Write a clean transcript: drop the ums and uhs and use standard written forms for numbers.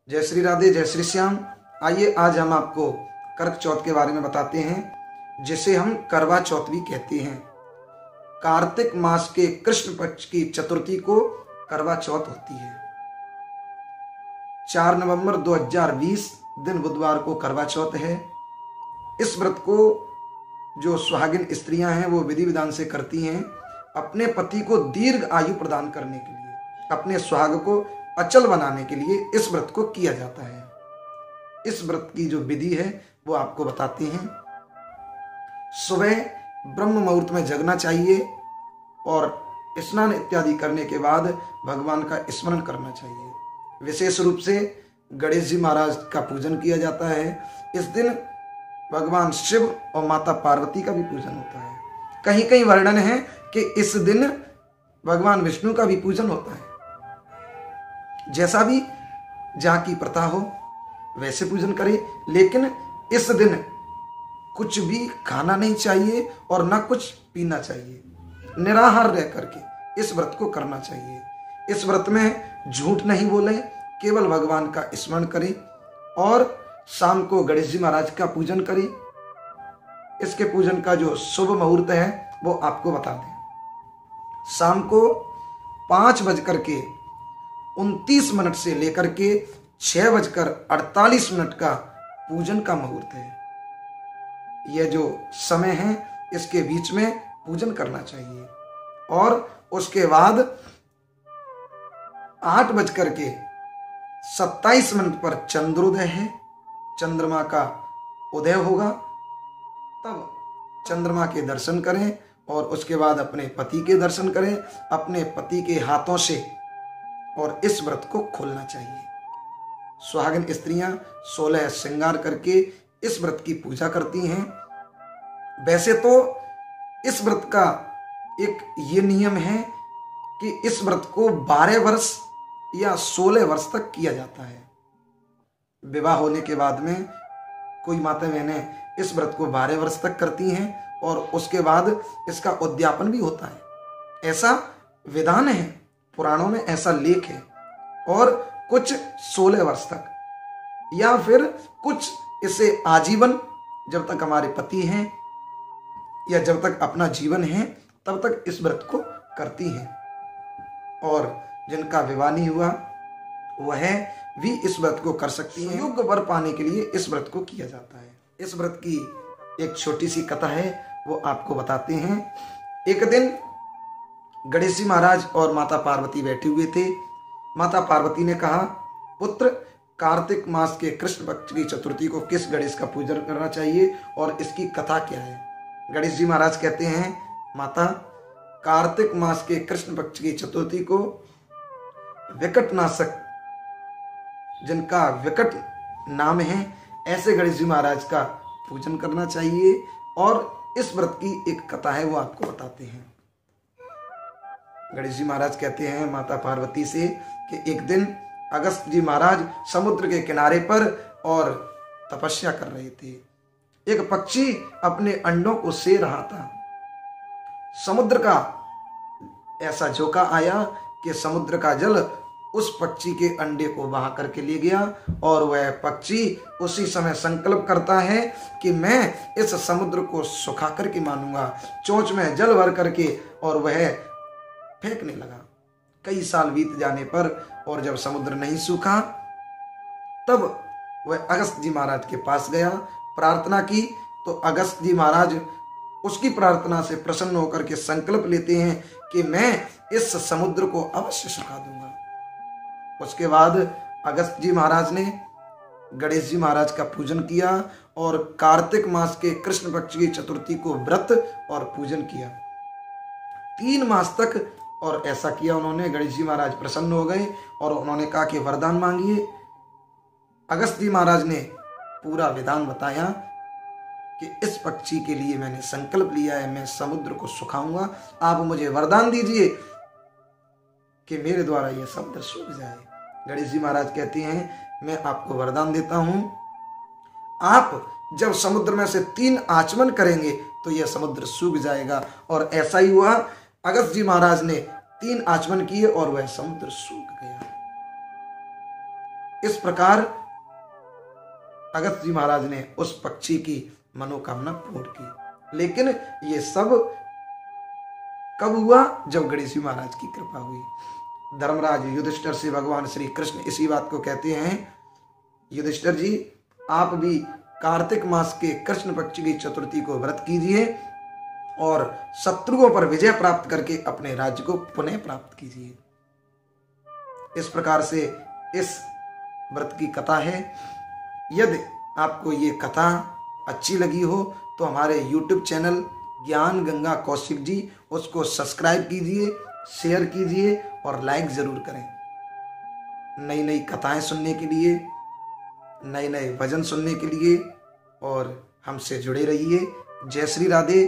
जय श्री राधे, जय श्री श्याम। आइए आज हम आपको कर्क चौथ के बारे में बताते हैं, जिसे हम करवा चौथ भी कहते हैं। कार्तिक मास के कृष्ण पक्ष की चतुर्थी को करवा चौथ होती है। 4 नवंबर 2020 दिन बुधवार को करवा चौथ है। इस व्रत को जो सुहागिन स्त्रियां हैं वो विधि विधान से करती हैं, अपने पति को दीर्घ आयु प्रदान करने के लिए, अपने सुहाग को अचल बनाने के लिए इस व्रत को किया जाता है। इस व्रत की जो विधि है वो आपको बताते हैं। सुबह ब्रह्म मुहूर्त में जगना चाहिए और स्नान इत्यादि करने के बाद भगवान का स्मरण करना चाहिए। विशेष रूप से गणेश जी महाराज का पूजन किया जाता है। इस दिन भगवान शिव और माता पार्वती का भी पूजन होता है। कहीं कहीं वर्णन है कि इस दिन भगवान विष्णु का भी पूजन होता है। जैसा भी जहाँ की प्रथा हो वैसे पूजन करें, लेकिन इस दिन कुछ भी खाना नहीं चाहिए और ना कुछ पीना चाहिए। निराहार रह करके इस व्रत को करना चाहिए। इस व्रत में झूठ नहीं बोलें, केवल भगवान का स्मरण करें और शाम को गणेश जी महाराज का पूजन करें। इसके पूजन का जो शुभ मुहूर्त है वो आपको बता दें। शाम को 5:29 से लेकर के 6:48 का पूजन का मुहूर्त है। यह जो समय है इसके बीच में पूजन करना चाहिए। और उसके बाद 8:27 पर चंद्रोदय है, चंद्रमा का उदय होगा। तब चंद्रमा के दर्शन करें और उसके बाद अपने पति के दर्शन करें अपने पति के हाथों से, और इस व्रत को खोलना चाहिए। सुहागिन स्त्रियां 16 श्रृंगार करके इस व्रत की पूजा करती हैं। वैसे तो इस व्रत का एक ये नियम है कि इस व्रत को 12 वर्ष या 16 वर्ष तक किया जाता है। विवाह होने के बाद में कोई माता बहनें इस व्रत को 12 वर्ष तक करती हैं और उसके बाद इसका उद्यापन भी होता है। ऐसा विधान है, पुराणों में ऐसा लेख है। और कुछ 16 वर्ष तक, या फिर कुछ इसे आजीवन, जब तक हमारे पति हैं या जब तक अपना जीवन है तब तक इस व्रत को करती हैं। और जिनका विवाह नहीं हुआ वह भी इस व्रत को कर सकती हैं। योग्य वर पाने के लिए इस व्रत को किया जाता है। इस व्रत की एक छोटी सी कथा है, वो आपको बताते हैं। एक दिन गणेश जी महाराज और माता पार्वती बैठे हुए थे। माता पार्वती ने कहा, पुत्र, कार्तिक मास के कृष्ण पक्ष की चतुर्थी को किस गणेश का पूजन करना चाहिए और इसकी कथा क्या है? गणेश जी महाराज कहते हैं, माता, कार्तिक मास के कृष्ण पक्ष की चतुर्थी को विकटनाशक, जिनका विकट नाम है, ऐसे गणेश जी महाराज का पूजन करना चाहिए। और इस व्रत की एक कथा है, वो आपको बताते हैं। गणेश जी महाराज कहते हैं माता पार्वती से कि एक दिन अगस्त जी महाराज समुद्र के किनारे पर और तपस्या कर रहे थे। एक पक्षी अपने अंडों को से रहा था। समुद्र का ऐसा झोंका आया कि समुद्र का जल उस पक्षी के अंडे को बहा करके ले गया और वह पक्षी उसी समय संकल्प करता है कि मैं इस समुद्र को सुखा करके मानूंगा। चोंच में जल भर करके और वह फेंकने लगा। कई साल बीत जाने पर और जब समुद्र नहीं सूखा तब वह अगस्त जी महाराज के पास गया, प्रार्थना की। तो अगस्त जी महाराज उसकी प्रार्थना से प्रसन्न होकर के संकल्प लेते हैं कि मैं इस समुद्र को अवश्य सुखा दूंगा। उसके बाद अगस्त जी महाराज ने गणेश जी महाराज का पूजन किया और कार्तिक मास के कृष्ण पक्ष की चतुर्थी को व्रत और पूजन किया 3 मास तक। और ऐसा किया उन्होंने। गणेश जी महाराज प्रसन्न हो गए और उन्होंने कहा कि वरदान मांगिए। अगस्त जी महाराज ने पूरा विधान बताया कि इस पक्षी के लिए मैंने संकल्प लिया है, मैं समुद्र को सुखाऊंगा। आप मुझे वरदान दीजिए कि मेरे द्वारा यह समुद्र सूख जाए। गणेश जी महाराज कहते हैं, मैं आपको वरदान देता हूं, आप जब समुद्र में से 3 आचमन करेंगे तो यह समुद्र सूख जाएगा। और ऐसा ही हुआ। अगस्त जी महाराज ने 3 आचमन किए और वह समुद्र सूख गया। इस प्रकार अगस्त जी महाराज ने उस पक्षी की मनोकामना पूर्ण की। लेकिन ये सब कब हुआ? जब गणेश जी महाराज की कृपा हुई। धर्मराज युधिष्ठिर से भगवान श्री कृष्ण इसी बात को कहते हैं, युधिष्ठिर जी आप भी कार्तिक मास के कृष्ण पक्ष की चतुर्थी को व्रत कीजिए और शत्रुओं पर विजय प्राप्त करके अपने राज्य को पुनः प्राप्त कीजिए। इस प्रकार से इस व्रत की कथा है। यदि आपको ये कथा अच्छी लगी हो तो हमारे YouTube चैनल ज्ञान गंगा कौशिक जी उसको सब्सक्राइब कीजिए, शेयर कीजिए और लाइक जरूर करें। नई नई कथाएं सुनने के लिए, नए नए भजन सुनने के लिए और हमसे जुड़े रहिए। जय श्री राधे।